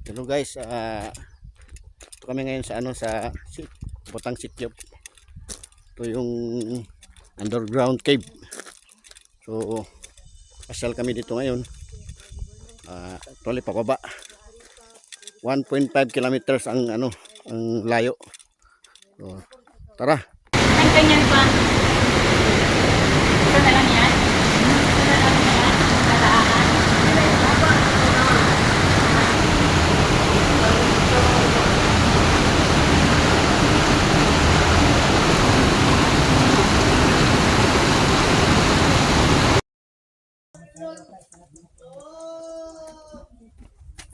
Hello guys, ito kami ngayon sa Butang Sikyop. Ito yung underground cave. So, pasyal kami dito ngayon. Actually pababa. 1.5 kilometers ang layo. So, tara. Ang ganyan pa. Ito na lang yan. Ito na lang yan. Kataan.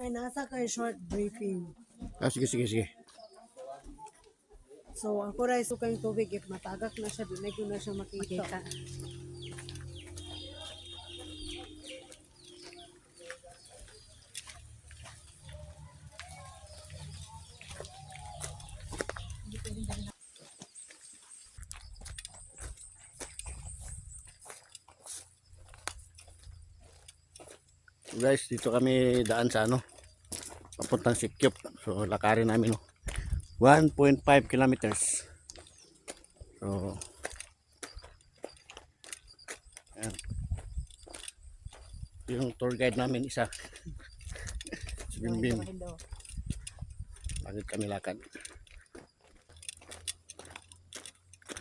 Ay, nasa kay short briefing. Sige. So, ako rin suka yung tubig. If matagak na siya, dinay ko na siya makita. Guys, dito kami daan sa papuntang Sikyop. So, lakarin namin 1.5 kilometers. So, ayan. Yung tour guide namin isa. Si Bimbim. Bakit kami lakad?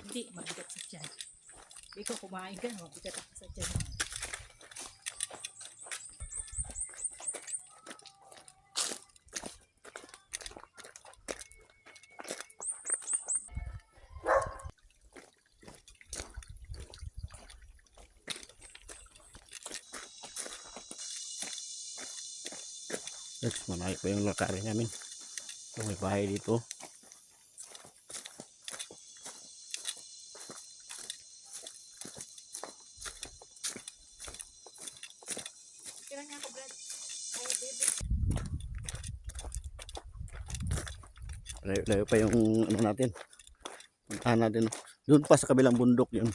Hindi, mabigat sa tiyan. Hindi ko kumain ka, mabigat ako sa tiyan. Next, malayo pa yung lakarin namin. So, may bahay dito. Kira niya ako, Brad. Ay, baby. Layo pa yung natin. Puntahan natin. Doon pa sa kabilang bundok yun.